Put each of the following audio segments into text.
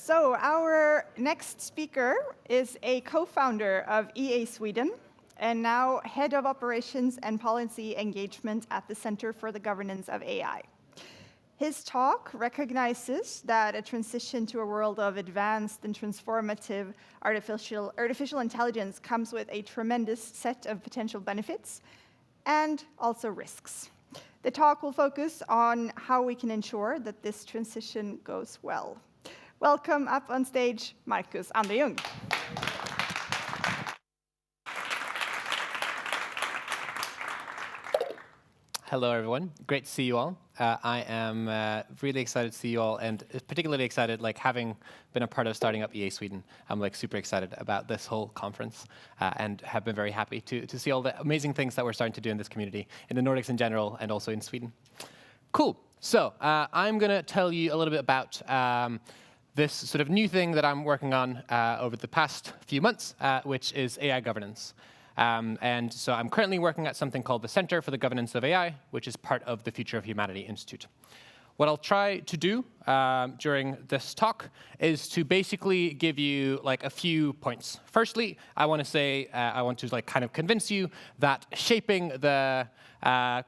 So our next speaker is a co-founder of EA Sweden and now head of operations and policy engagement at the Center for the Governance of AI. His talk recognizes that a transition to a world of advanced and transformative artificial intelligence comes with a tremendous set of potential benefits and also risks. The talk will focus on how we can ensure that this transition goes well. Welcome up on stage, Markus Anderljung. Hello, everyone. Great to see you all. I am really excited to see you all, and particularly excited, having been a part of starting up EA Sweden. I'm super excited about this whole conference, and have been very happy to see all the amazing things that we're starting to do in this community, in the Nordics in general, and also in Sweden. Cool. So I'm going to tell you a little bit about this sort of new thing that I'm working on over the past few months, which is AI governance. And so I'm currently working at something called the Center for the Governance of AI, which is part of the Future of Humanity Institute. What I'll try to do during this talk is to basically give you a few points. Firstly, I want to kind of convince you that shaping the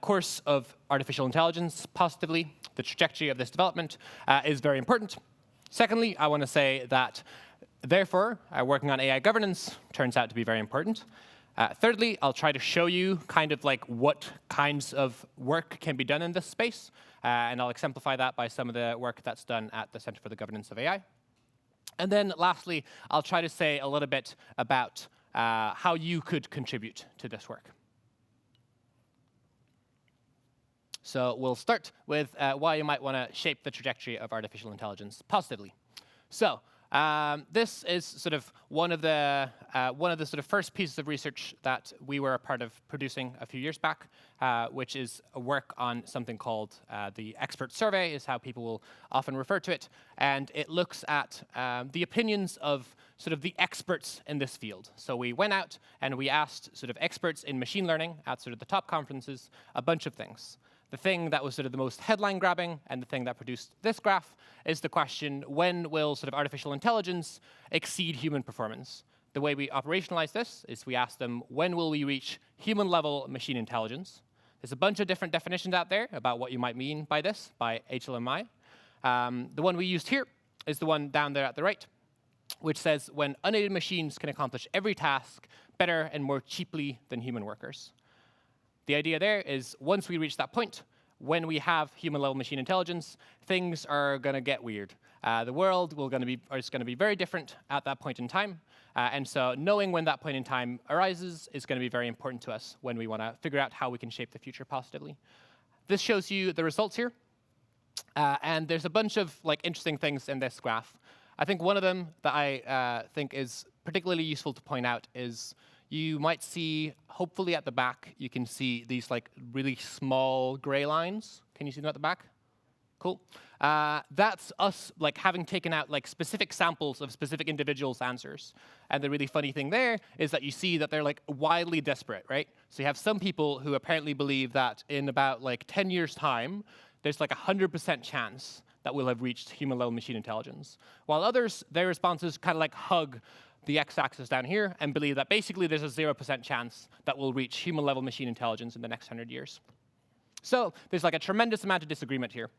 course of artificial intelligence positively, the trajectory of this development, is very important. Secondly, I want to say that, therefore, working on AI governance turns out to be very important. Thirdly, I'll try to show you what kinds of work can be done in this space, and I'll exemplify that by some of the work that's done at the Center for the Governance of AI. And then lastly, I'll try to say a little bit about how you could contribute to this work. So we'll start with why you might want to shape the trajectory of artificial intelligence positively. So this is sort of one of the sort of first pieces of research that we were a part of producing a few years back, which is a work on something called the expert survey, is how people will often refer to it, and it looks at the opinions of sort of the experts in this field. So we went out and we asked sort of experts in machine learning at sort of the top conferences a bunch of things. The thing that was sort of the most headline-grabbing and the thing that produced this graph is the question, when will sort of artificial intelligence exceed human performance? The way we operationalize this is we ask them, when will we reach human-level machine intelligence? There's a bunch of different definitions out there about what you might mean by this, by HLMI. The one we used here is the one down there at the right, which says when unaided machines can accomplish every task better and more cheaply than human workers. The idea there is once we reach that point, when we have human-level machine intelligence, things are going to get weird. The world is going to be very different at that point in time. And so knowing when that point in time arises is going to be very important to us when we want to figure out how we can shape the future positively. This shows you the results here. And there's a bunch of interesting things in this graph. I think one of them that I think is particularly useful to point out is you might see, hopefully at the back, you can see these really small gray lines. Can you see them at the back? Cool. That's us having taken out specific samples of specific individuals' answers. And the really funny thing there is that you see that they're wildly disparate, right? So you have some people who apparently believe that in about 10 years' time, there's 100% chance that we'll have reached human-level machine intelligence. While others, their responses kind of hug the x-axis down here and believe that basically there's a 0% chance that we'll reach human-level machine intelligence in the next 100 years. So there's a tremendous amount of disagreement here.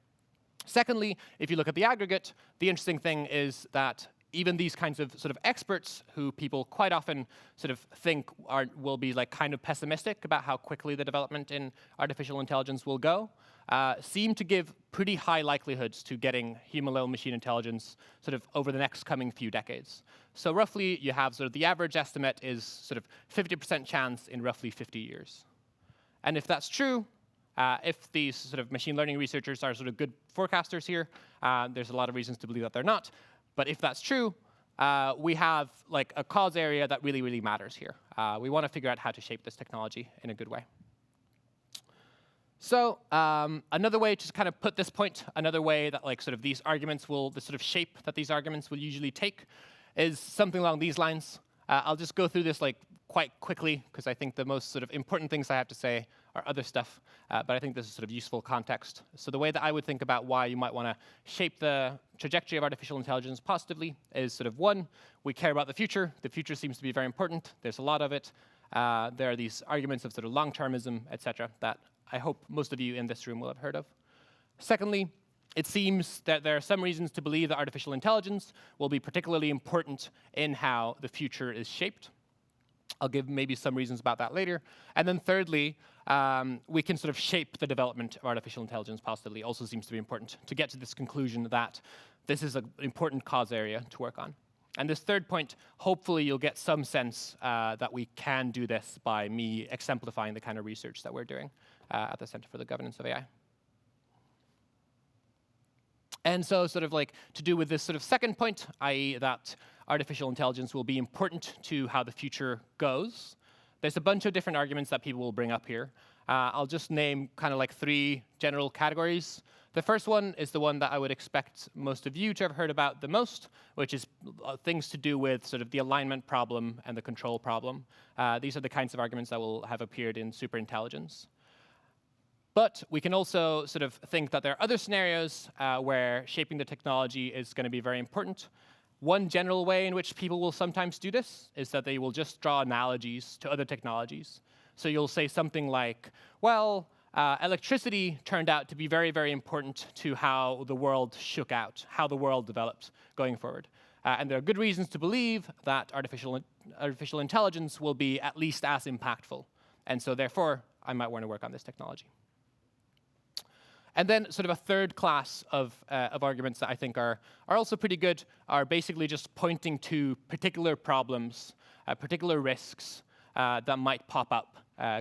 Secondly, if you look at the aggregate, the interesting thing is that even these kinds of sort of experts who people quite often sort of think will be kind of pessimistic about how quickly the development in artificial intelligence will go, seem to give pretty high likelihoods to getting human-level machine intelligence sort of over the next coming few decades. So roughly, you have sort of the average estimate is sort of 50% chance in roughly 50 years. And if that's true, if these sort of machine learning researchers are sort of good forecasters here, there's a lot of reasons to believe that they're not. But if that's true, we have a cause area that really, really matters here. We want to figure out how to shape this technology in a good way. So another way to kind of put this point, another way that sort of these arguments will, the sort of shape that these arguments will usually take, is something along these lines. I'll just go through this quite quickly, because I think the most sort of important things I have to say are other stuff, but I think this is sort of useful context. So the way that I would think about why you might want to shape the trajectory of artificial intelligence positively is sort of one, we care about the future. The future seems to be very important. There's a lot of it. There are these arguments of sort of long-termism, etc., that I hope most of you in this room will have heard of. Secondly, it seems that there are some reasons to believe that artificial intelligence will be particularly important in how the future is shaped. I'll give maybe some reasons about that later. And then thirdly, we can sort of shape the development of artificial intelligence positively. Also seems to be important to get to this conclusion that this is an important cause area to work on. And this third point, hopefully you'll get some sense that we can do this by me exemplifying the kind of research that we're doing at the Center for the Governance of AI. And so sort of like to do with this sort of second point, i.e. that artificial intelligence will be important to how the future goes, there's a bunch of different arguments that people will bring up here. I'll just name kind of like 3 general categories. The first one is the one that I would expect most of you to have heard about the most, which is things to do with sort of the alignment problem and the control problem. These are the kinds of arguments that will have appeared in superintelligence. But we can also sort of think that there are other scenarios where shaping the technology is going to be very important. One general way in which people will sometimes do this is that they will just draw analogies to other technologies. So you'll say something like, well, electricity turned out to be very, very important to how the world shook out, how the world developed going forward. And there are good reasons to believe that artificial intelligence will be at least as impactful. And so therefore, I might want to work on this technology. And then sort of a third class of arguments that I think are also pretty good are basically just pointing to particular problems, particular risks that might pop up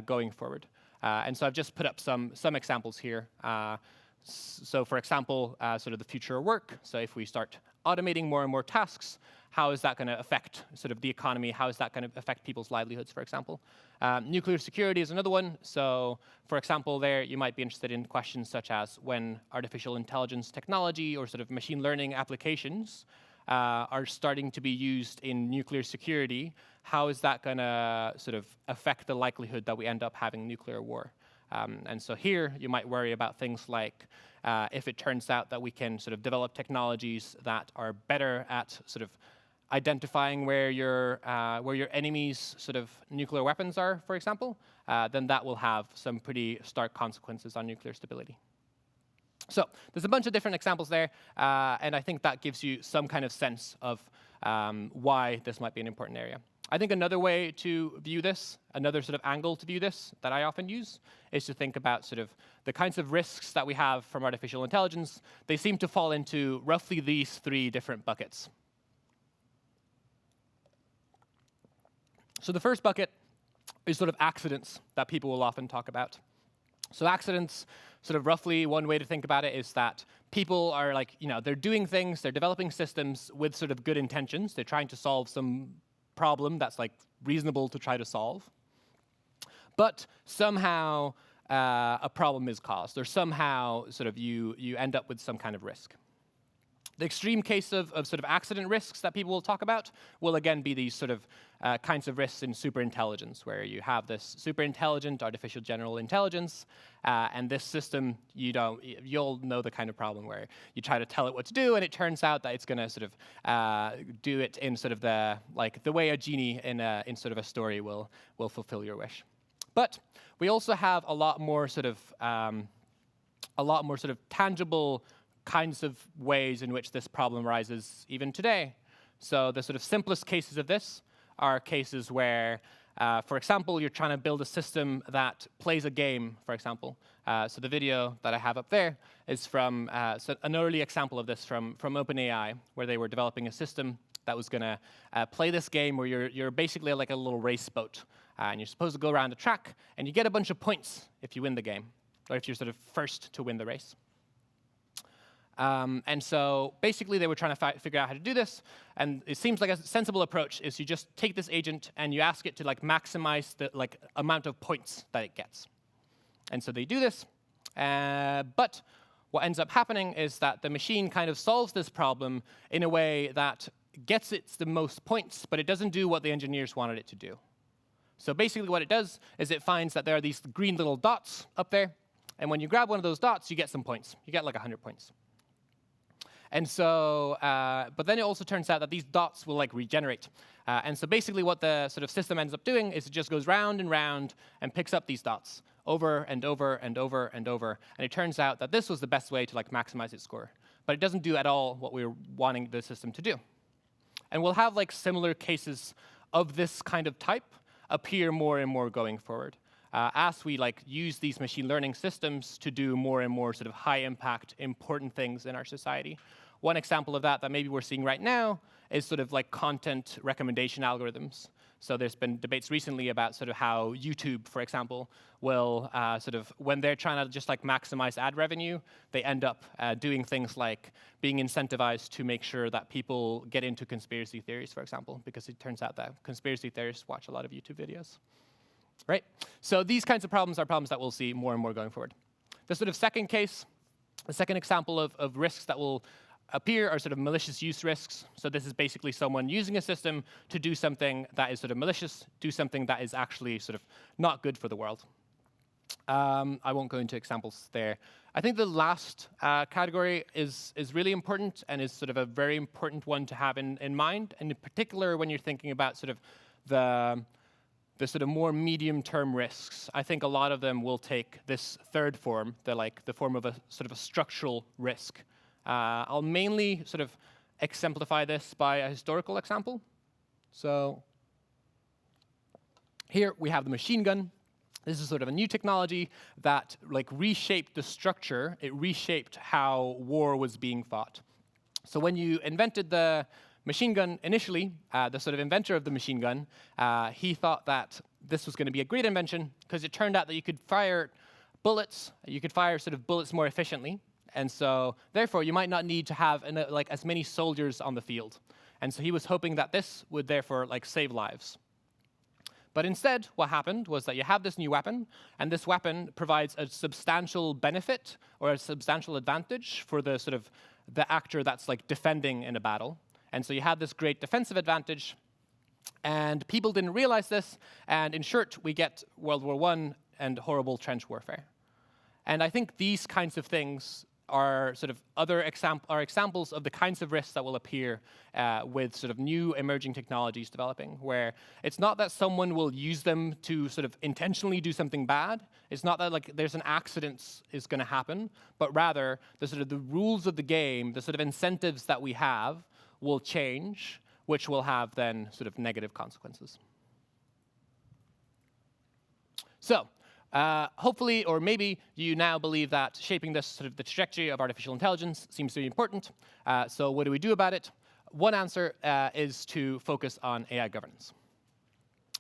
going forward. And so I've just put up some examples here. So for example, sort of the future of work. So if we start automating more and more tasks, how is that going to affect sort of the economy? How is that going to affect people's livelihoods, for example? Nuclear security is another one. So for example, there you might be interested in questions such as when artificial intelligence technology or sort of machine learning applications are starting to be used in nuclear security, how is that going to sort of affect the likelihood that we end up having nuclear war? And so here you might worry about things like if it turns out that we can sort of develop technologies that are better at sort of identifying where your enemy's sort of nuclear weapons are, for example, then that will have some pretty stark consequences on nuclear stability. So there's a bunch of different examples there, and I think that gives you some kind of sense of why this might be an important area. I think another way to view this, another sort of angle to view this that I often use, is to think about sort of the kinds of risks that we have from artificial intelligence. They seem to fall into roughly these 3 different buckets. So the first bucket is sort of accidents that people will often talk about. So accidents, sort of roughly one way to think about it is that people are like, they're doing things, they're developing systems with sort of good intentions. They're trying to solve some problem that's like reasonable to try to solve. But somehow a problem is caused, or somehow sort of you end up with some kind of risk. The extreme case of sort of accident risks that people will talk about will again be these sort of kinds of risks in superintelligence, where you have this superintelligent artificial general intelligence, and this system, you'll know the kind of problem where you try to tell it what to do, and it turns out that it's going to sort of do it in sort of the way a genie in sort of a story will fulfill your wish. But we also have a lot more sort of tangible kinds of ways in which this problem arises even today. So the sort of simplest cases of this are cases where, for example, you're trying to build a system that plays a game, for example. So the video that I have up there is from an early example of this from OpenAI, where they were developing a system that was going to play this game where you're basically like a little race boat. And you're supposed to go around a track, and you get a bunch of points if you win the game, or if you're sort of first to win the race. And so basically they were trying to figure out how to do this, and it seems like a sensible approach is you just take this agent and you ask it to like maximize the amount of points that it gets. And so they do this, but what ends up happening is that the machine kind of solves this problem in a way that gets it the most points, but it doesn't do what the engineers wanted it to do. So basically what it does is it finds that there are these green little dots up there, and when you grab one of those dots, you get some points. You get like 100 points. And so, but then it also turns out that these dots will like regenerate. And so basically what the sort of system ends up doing is it just goes round and round and picks up these dots over and over and over and over. And it turns out that this was the best way to like maximize its score. But it doesn't do at all what we were wanting the system to do. And we'll have like similar cases of this kind of type appear more and more going forward. As we like use these machine learning systems to do more and more sort of high impact, important things in our society. One example of that maybe we're seeing right now is sort of like content recommendation algorithms. So there's been debates recently about sort of how YouTube, for example, will sort of, when they're trying to just like maximize ad revenue, they end up doing things like being incentivized to make sure that people get into conspiracy theories, for example, because it turns out that conspiracy theorists watch a lot of YouTube videos. Right? So these kinds of problems are problems that we'll see more and more going forward. The sort of second case, the second example of risks that will appear are sort of malicious use risks. So this is basically someone using a system to do something that is sort of malicious, do something that is actually sort of not good for the world. I won't go into examples there. I think the last category is really important and is sort of a very important one to have in mind, and in particular when you're thinking about sort of the sort of more medium-term risks. I think a lot of them will take this third form, the form of a sort of a structural risk. I'll mainly sort of exemplify this by a historical example. So here we have the machine gun. This is sort of a new technology that like reshaped the structure. It reshaped how war was being fought. So when you invented the machine gun initially, the sort of inventor of the machine gun, he thought that this was going to be a great invention because it turned out that you could fire bullets, you could fire sort of bullets more efficiently. And so, therefore, you might not need to have like as many soldiers on the field. And so he was hoping that this would therefore like save lives. But instead, what happened was that you have this new weapon, and this weapon provides a substantial benefit or a substantial advantage for the sort of the actor that's like defending in a battle. And so you have this great defensive advantage, and people didn't realize this, and in short, we get World War I and horrible trench warfare. And I think these kinds of things are sort of examples of the kinds of risks that will appear with sort of new emerging technologies developing, where it's not that someone will use them to sort of intentionally do something bad. It's not that like there's an accident is going to happen, but rather the sort of the rules of the game, the sort of incentives that we have will change, which will have then sort of negative consequences. So, hopefully, or maybe you now believe that shaping this sort of the trajectory of artificial intelligence seems to be important. So what do we do about it? One answer is to focus on AI governance.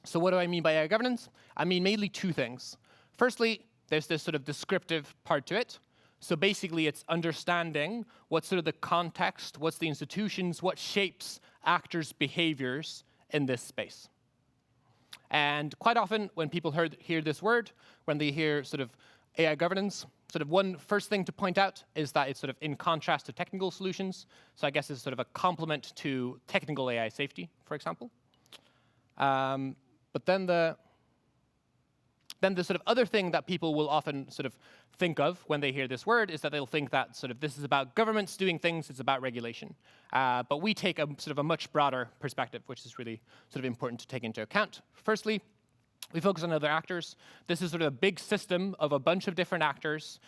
So what do I mean by AI governance? I mean mainly two things. Firstly, there's this sort of descriptive part to it. So basically, it's understanding what's sort of the context, what's the institutions, what shapes actors' behaviors in this space. And quite often, when people hear this word, when they hear sort of AI governance, sort of one first thing to point out is that it's sort of in contrast to technical solutions. So I guess it's sort of a complement to technical AI safety, for example. But then the sort of other thing that people will often sort of think of when they hear this word is that they'll think that sort of this is about governments doing things, it's about regulation. But we take a sort of a much broader perspective, which is really sort of important to take into account. Firstly, we focus on other actors. This is sort of a big system of a bunch of different actors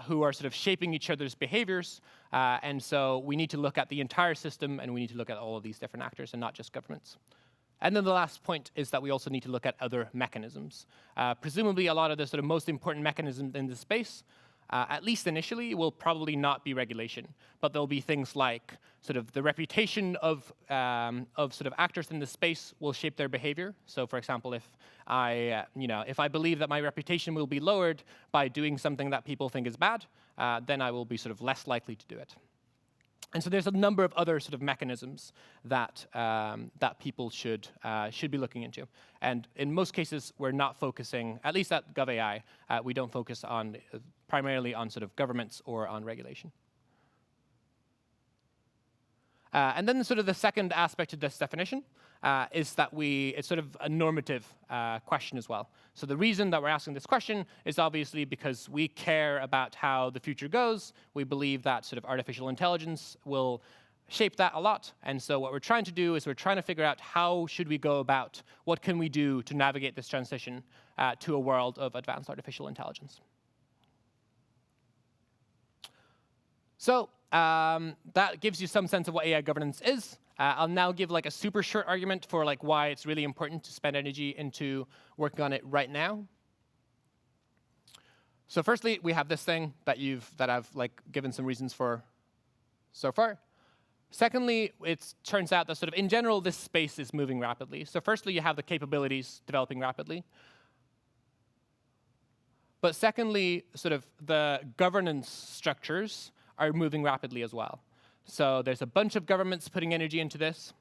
who are sort of shaping each other's behaviors. And so we need to look at the entire system, and we need to look at all of these different actors and not just governments. And then the last point is that we also need to look at other mechanisms. Presumably, a lot of the sort of most important mechanisms in this space, at least initially, will probably not be regulation, but there'll be things like sort of the reputation of sort of actors in the space will shape their behavior. So, for example, if I believe that my reputation will be lowered by doing something that people think is bad, then I will be sort of less likely to do it. And so there's a number of other sort of mechanisms that that people should be looking into. And in most cases, we're not focusing, at least at GovAI, we don't focus on primarily on sort of governments or on regulation. And then sort of the second aspect of this definition is that it's sort of a normative question as well. So the reason that we're asking this question is obviously because we care about how the future goes. We believe that sort of artificial intelligence will shape that a lot. And so what we're trying to do is we're trying to figure out how should we go about, what can we do to navigate this transition to a world of advanced artificial intelligence. So that gives you some sense of what AI governance is. I'll now give like a super short argument for like why it's really important to spend energy into working on it right now. So firstly, we have this thing that I've like given some reasons for so far. Secondly, it turns out that sort of in general, this space is moving rapidly. So firstly, you have the capabilities developing rapidly. But secondly, sort of the governance structures are moving rapidly as well. So there's a bunch of governments putting energy into this,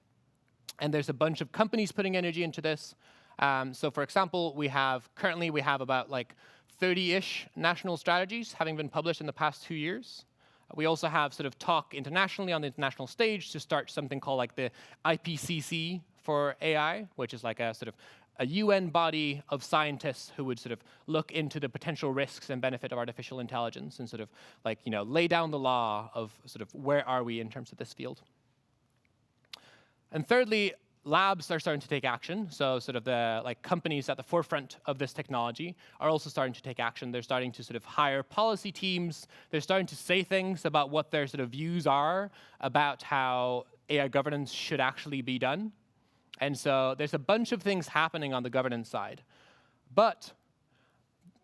and there's a bunch of companies putting energy into this. So for example, currently we have about like 30-ish national strategies having been published in the past 2 years. We also have sort of talk internationally on the international stage to start something called like the IPCC for AI, which is like a sort of a UN body of scientists who would sort of look into the potential risks and benefit of artificial intelligence and sort of like, lay down the law of sort of where are we in terms of this field. And thirdly, labs are starting to take action. So sort of the like companies at the forefront of this technology are also starting to take action. They're starting to sort of hire policy teams. They're starting to say things about what their sort of views are about how AI governance should actually be done. And so there's a bunch of things happening on the governance side. But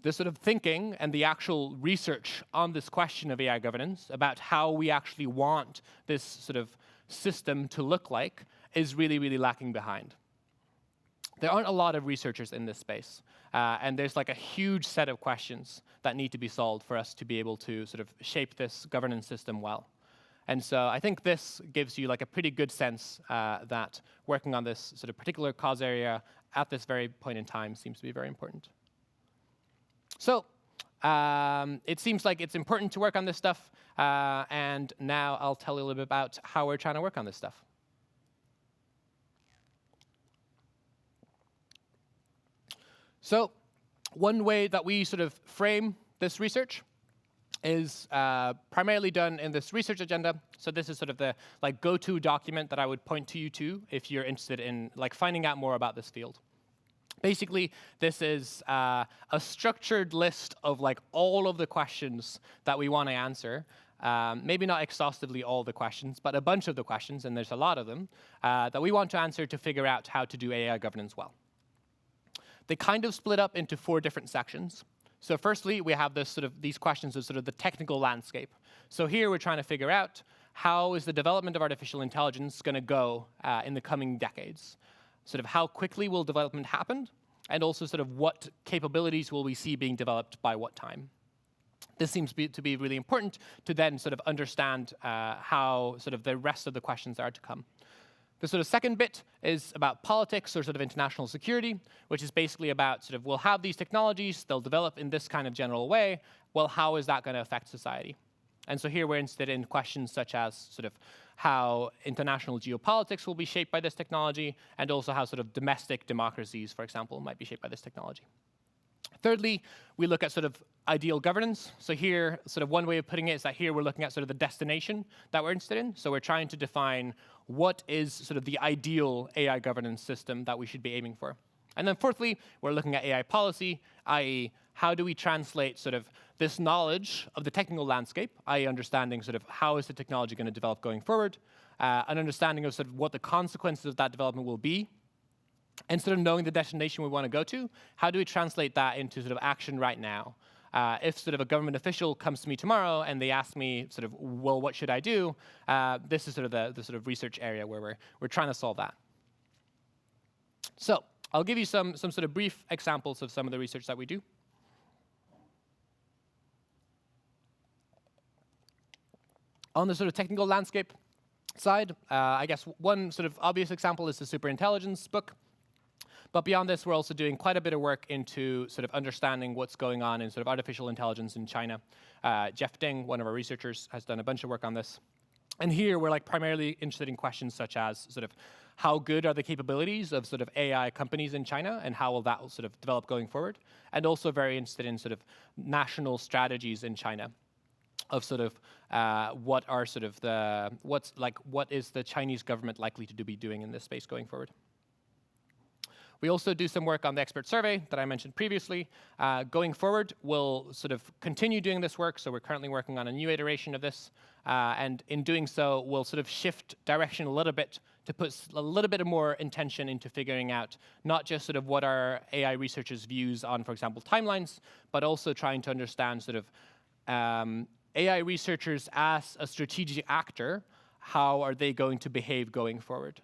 the sort of thinking and the actual research on this question of AI governance, about how we actually want this sort of system to look like, is really, really lacking behind. There aren't a lot of researchers in this space. And there's like a huge set of questions that need to be solved for us to be able to sort of shape this governance system well. And so I think this gives you like a pretty good sense that working on this sort of particular cause area at this very point in time seems to be very important. So it seems like it's important to work on this stuff. And now I'll tell you a little bit about how we're trying to work on this stuff. So one way that we sort of frame this research is primarily done in this research agenda. So this is sort of the like go-to document that I would point to you to if you're interested in like finding out more about this field. Basically, this is a structured list of like all of the questions that we want to answer. Maybe not exhaustively all the questions, but a bunch of the questions, and there's a lot of them, that we want to answer to figure out how to do AI governance well. They kind of split up into 4 different sections. So firstly, we have these questions of sort of the technical landscape. So here we're trying to figure out how is the development of artificial intelligence going to go in the coming decades. Sort of how quickly will development happen, and also sort of what capabilities will we see being developed by what time. This seems to be really important to then sort of understand how sort of the rest of the questions are to come. The sort of second bit is about politics or sort of international security, which is basically about sort of we'll have these technologies, they'll develop in this kind of general way. Well, how is that going to affect society? And so here we're interested in questions such as sort of how international geopolitics will be shaped by this technology, and also how sort of domestic democracies, for example, might be shaped by this technology. Thirdly, we look at sort of ideal governance. So here, sort of one way of putting it is that here we're looking at sort of the destination that we're interested in. So we're trying to define what is sort of the ideal AI governance system that we should be aiming for. And then fourthly, we're looking at AI policy, i.e. how do we translate sort of this knowledge of the technical landscape, i.e. understanding sort of how is the technology going to develop going forward, an understanding of sort of what the consequences of that development will be, and sort of knowing the destination we want to go to, how do we translate that into sort of action right now? If sort of a government official comes to me tomorrow and they ask me sort of, well, what should I do? This is sort of the sort of research area where we're trying to solve that. So I'll give you some sort of brief examples of some of the research that we do. On the sort of technical landscape side, I guess one sort of obvious example is the superintelligence book. But beyond this, we're also doing quite a bit of work into sort of understanding what's going on in sort of artificial intelligence in China. Jeff Ding, one of our researchers, has done a bunch of work on this. And here we're like primarily interested in questions such as sort of how good are the capabilities of sort of AI companies in China, and how will that sort of develop going forward? And also very interested in sort of national strategies in China of sort of what are sort of what is the Chinese government likely to be doing in this space going forward? We also do some work on the expert survey that I mentioned previously. Going forward, we'll sort of continue doing this work. So we're currently working on a new iteration of this. And in doing so, we'll sort of shift direction a little bit to put a little bit of more intention into figuring out not just sort of what are AI researchers' views on, for example, timelines, but also trying to understand sort of AI researchers as a strategic actor, how are they going to behave going forward?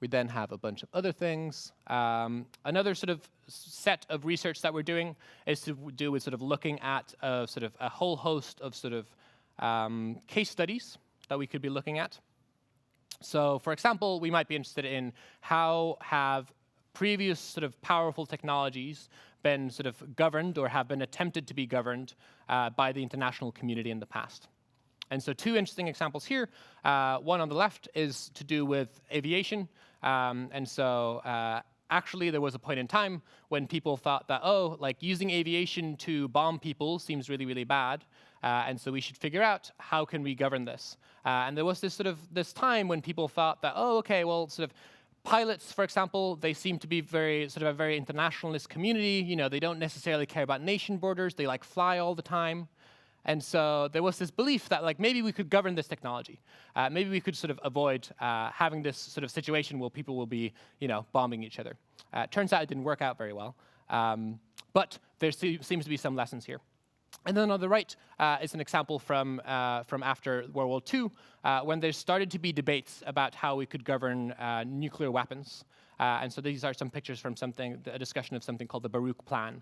We then have a bunch of other things. Another sort of set of research that we're doing is to do with sort of looking at sort of a whole host of sort of case studies that we could be looking at. So, for example, we might be interested in how have previous sort of powerful technologies been sort of governed or have been attempted to be governed by the international community in the past. And so 2 interesting examples here. One on the left is to do with aviation. And so actually there was a point in time when people thought that, oh, like using aviation to bomb people seems really, really bad. And so we should figure out how can we govern this. And there was this time when people thought that, oh, okay, well, sort of pilots, for example, they seem to be a very internationalist community. You know, they don't necessarily care about nation borders. They like fly all the time. And so there was this belief that like maybe we could govern this technology. Maybe we could sort of avoid having this sort of situation where people will be, bombing each other. Turns out it didn't work out very well. But there seems to be some lessons here. And then on the right is an example from after World War II, when there started to be debates about how we could govern nuclear weapons. And so these are some pictures from a discussion of something called the Baruch Plan,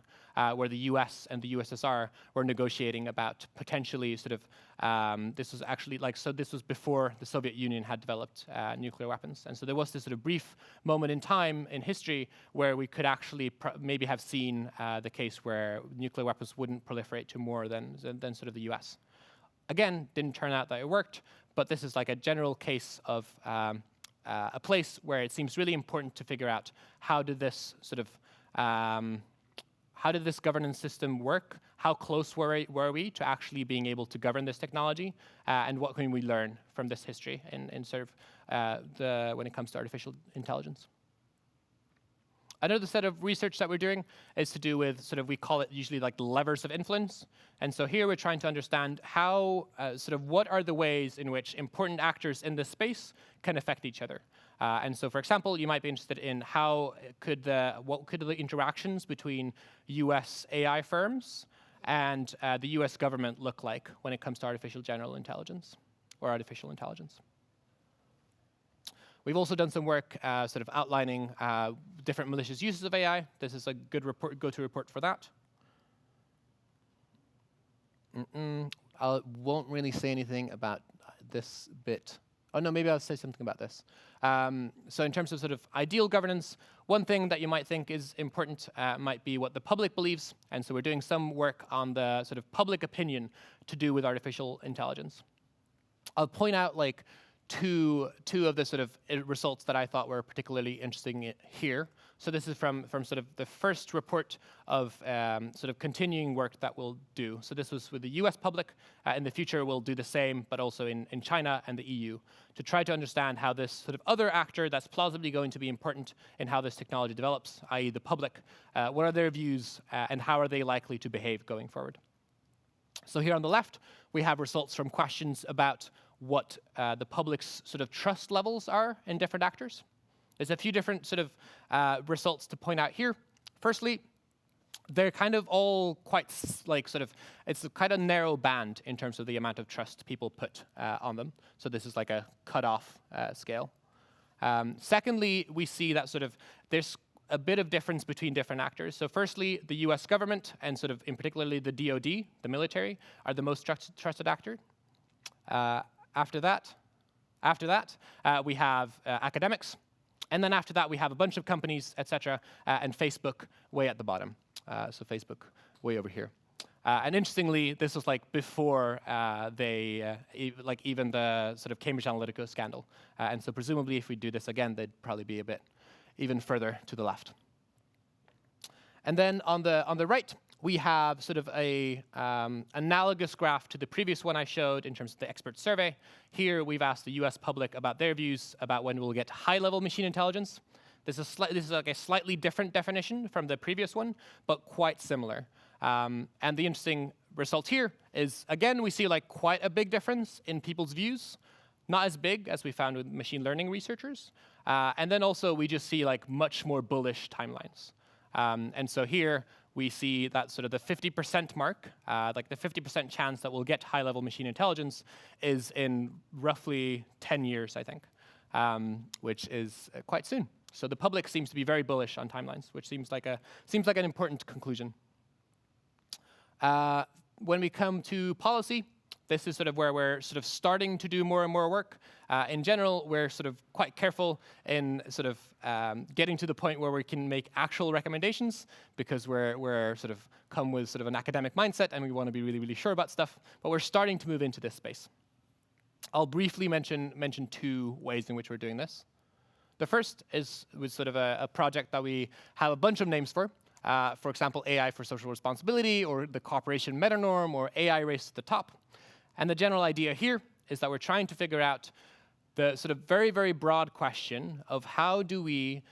where the US and the USSR were negotiating about potentially sort of, this was actually this was before the Soviet Union had developed nuclear weapons. And so there was this sort of brief moment in time in history where we could actually maybe have seen the case where nuclear weapons wouldn't proliferate to more than sort of the US. Again, didn't turn out that it worked, but this is like a general case of a place where it seems really important to figure out how did this governance system work? How close were we to actually being able to govern this technology? And what can we learn from this history in sort of when it comes to artificial intelligence? Another set of research that we're doing is to do with sort of, we call it usually like the levers of influence. And so here we're trying to understand how, what are the ways in which important actors in this space can affect each other. And so, for example, you might be interested in what could the interactions between US AI firms and the US government look like when it comes to artificial general intelligence or artificial intelligence. We've also done some work sort of outlining different malicious uses of AI. This is a good go-to report for that. I won't really say anything about this bit. Oh, no, maybe I'll say something about this. So in terms of sort of ideal governance, one thing that you might think is important might be what the public believes. And so we're doing some work on the sort of public opinion to do with artificial intelligence. I'll point out like two of the sort of results that I thought were particularly interesting here. So this is from sort of the first report of sort of continuing work that we'll do. So this was with the US public. In the future, we'll do the same, but also in China and the EU, to try to understand how this sort of other actor that's plausibly going to be important in how this technology develops, i.e. the public, what are their views and how are they likely to behave going forward. So here on the left, we have results from questions about what the public's sort of trust levels are in different actors. There's a few different sort of results to point out here. Firstly, they're kind of all quite it's a kind of narrow band in terms of the amount of trust people put on them. So this is like a cutoff scale. Secondly, we see that sort of there's a bit of difference between different actors. So firstly, the US government and sort of in particularly the DoD, the military, are the most trusted actor. After that, we have academics. And then after that, we have a bunch of companies, et cetera, and Facebook way at the bottom. So Facebook way over here. And interestingly, this was like before even the sort of Cambridge Analytica scandal. And so presumably, if we do this again, they'd probably be a bit even further to the left. And then on the right, we have sort of a analogous graph to the previous one I showed in terms of the expert survey. Here, we've asked the US public about their views about when we'll get high-level machine intelligence. This is like a slightly different definition from the previous one, but quite similar. And the interesting result here is, again, we see like quite a big difference in people's views. Not as big as we found with machine learning researchers. And then also, we just see like much more bullish timelines. And so here, we see that sort of the 50% mark, like the 50% chance that we'll get high-level machine intelligence is in roughly 10 years, I think, which is quite soon. So the public seems to be very bullish on timelines, which seems like an important conclusion. When we come to policy, this is sort of where we're sort of starting to do more and more work. In general, we're sort of quite careful in sort of getting to the point where we can make actual recommendations, because we're sort of come with sort of an academic mindset and we want to be really, really sure about stuff. But we're starting to move into this space. I'll briefly mention 2 ways in which we're doing this. The first was sort of a project that we have a bunch of names for. For example, AI for social responsibility, or the cooperation meta-norm, or AI race to the top. And the general idea here is that we're trying to figure out the sort of very, very broad question of how do we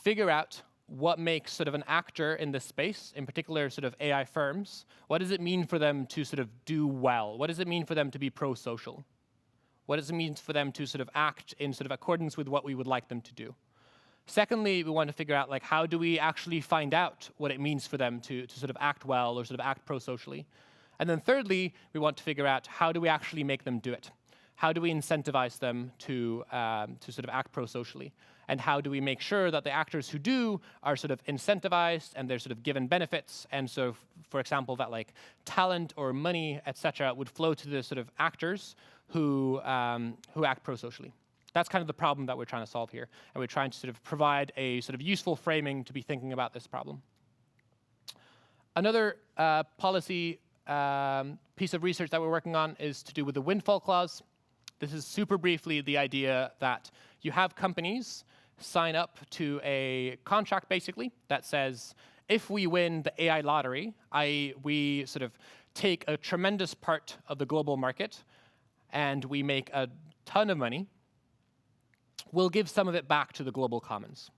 figure out what makes sort of an actor in this space, in particular sort of AI firms. What does it mean for them to sort of do well? What does it mean for them to be pro-social? What does it mean for them to sort of act in sort of accordance with what we would like them to do? Secondly, we want to figure out like how do we actually find out what it means for them to sort of act well or sort of act pro-socially. And then thirdly, we want to figure out how do we actually make them do it? How do we incentivize them to sort of act pro-socially? And how do we make sure that the actors who do are sort of incentivized and they're sort of given benefits? And so, for example, that like talent or money, et cetera, would flow to the sort of actors who act pro-socially. That's kind of the problem that we're trying to solve here. And we're trying to sort of provide a sort of useful framing to be thinking about this problem. Another policy piece of research that we're working on is to do with the windfall clause. This is super briefly the idea that you have companies sign up to a contract, basically, that says, if we win the AI lottery, we sort of take a tremendous part of the global market, and we make a ton of money, we'll give some of it back to the global commons.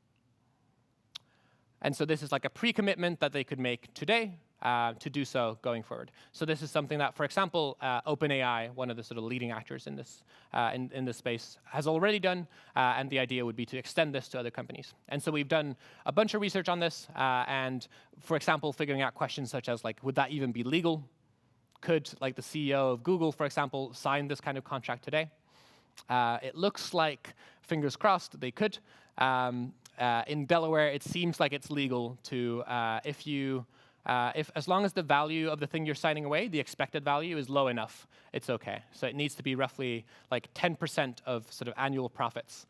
And so this is like a pre-commitment that they could make today to do so going forward. So this is something that, for example, OpenAI, one of the sort of leading actors in this in this space, has already done. And the idea would be to extend this to other companies. And so we've done a bunch of research on this. And for example, figuring out questions such as like, would that even be legal? Could like the CEO of Google, for example, sign this kind of contract today? It looks like, fingers crossed, they could. In Delaware, it seems like it's legal to, as long as the value of the thing you're signing away, the expected value is low enough, it's okay. So it needs to be roughly like 10% of sort of annual profits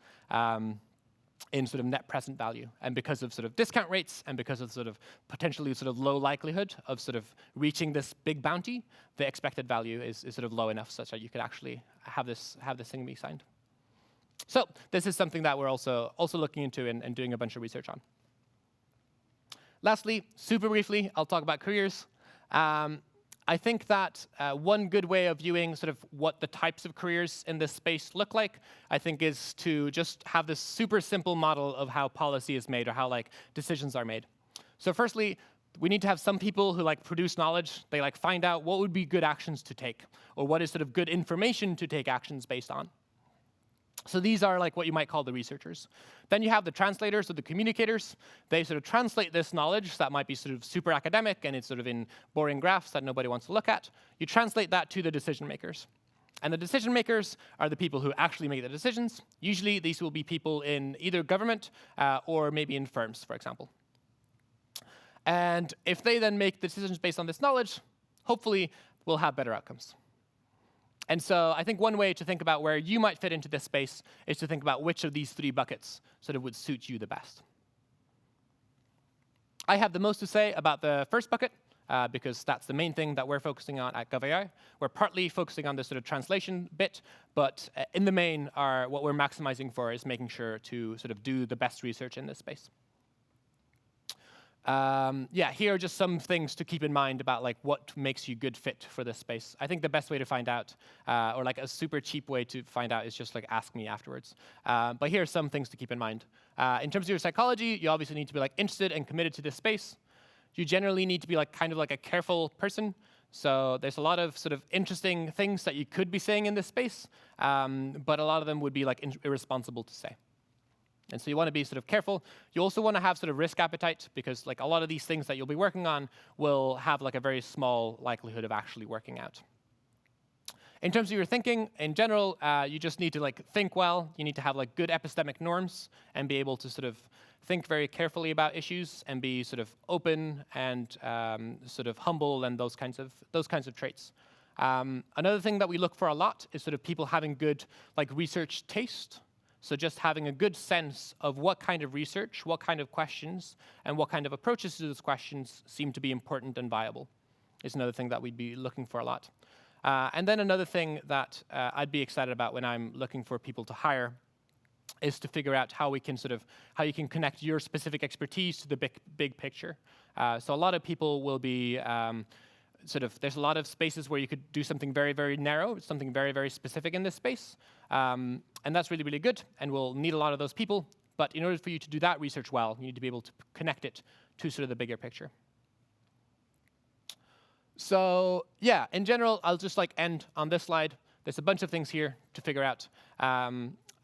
in sort of net present value. And because of sort of discount rates and because of sort of potentially sort of low likelihood of sort of reaching this big bounty, the expected value is sort of low enough such that you could actually have this thing be signed. So this is something that we're also looking into and doing a bunch of research on. Lastly, super briefly, I'll talk about careers. I think that one good way of viewing sort of what the types of careers in this space look like, I think, is to just have this super simple model of how policy is made or how like decisions are made. So firstly, we need to have some people who like produce knowledge. They like find out what would be good actions to take, or what is sort of good information to take actions based on. So these are like what you might call the researchers. Then you have the translators or the communicators. They sort of translate this knowledge that might be sort of super academic and it's sort of in boring graphs that nobody wants to look at. You translate that to the decision makers. And the decision makers are the people who actually make the decisions. Usually these will be people in either government or maybe in firms, for example. And if they then make decisions based on this knowledge, hopefully we'll have better outcomes. And so I think one way to think about where you might fit into this space is to think about which of these 3 buckets sort of would suit you the best. I have the most to say about the first bucket, because that's the main thing that we're focusing on at GovAI. We're partly focusing on the sort of translation bit, but in the main, what we're maximizing for is making sure to sort of do the best research in this space. Yeah, here are just some things to keep in mind about like what makes you good fit for this space. I think the best way to find out, or like a super cheap way to find out, is just like ask me afterwards. But here are some things to keep in mind. In terms of your psychology, you obviously need to be like interested and committed to this space. You generally need to be like kind of like a careful person. So there's a lot of sort of interesting things that you could be saying in this space, but a lot of them would be like irresponsible to say. And so you want to be sort of careful. You also want to have sort of risk appetite, because like a lot of these things that you'll be working on will have like a very small likelihood of actually working out. In terms of your thinking, in general, you just need to like think well. You need to have like good epistemic norms and be able to sort of think very carefully about issues and be sort of open and sort of humble and those kinds of traits. Another thing that we look for a lot is sort of people having good like research taste. So just having a good sense of what kind of research, what kind of questions, and what kind of approaches to those questions seem to be important and viable is another thing that we'd be looking for a lot. And then another thing that I'd be excited about when I'm looking for people to hire is to figure out how you can connect your specific expertise to the big picture. So a lot of people will be there's a lot of spaces where you could do something very, very narrow, something very, very specific in this space. And that's really, really good, and we'll need a lot of those people. But in order for you to do that research well, you need to be able to connect it to sort of the bigger picture. So yeah, in general, I'll just like end on this slide. There's a bunch of things here to figure out.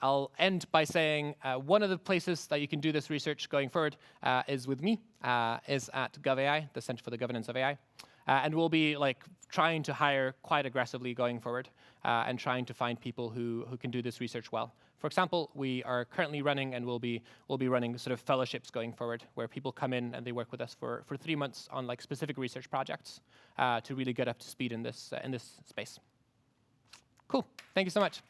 I'll end by saying one of the places that you can do this research going forward is with me, is at GovAI, the Center for the Governance of AI. And we'll be like trying to hire quite aggressively going forward and trying to find people who can do this research well. For example, we are currently running and we'll be running sort of fellowships going forward, where people come in and they work with us for 3 months on like specific research projects to really get up to speed in this space. Cool. Thank you so much.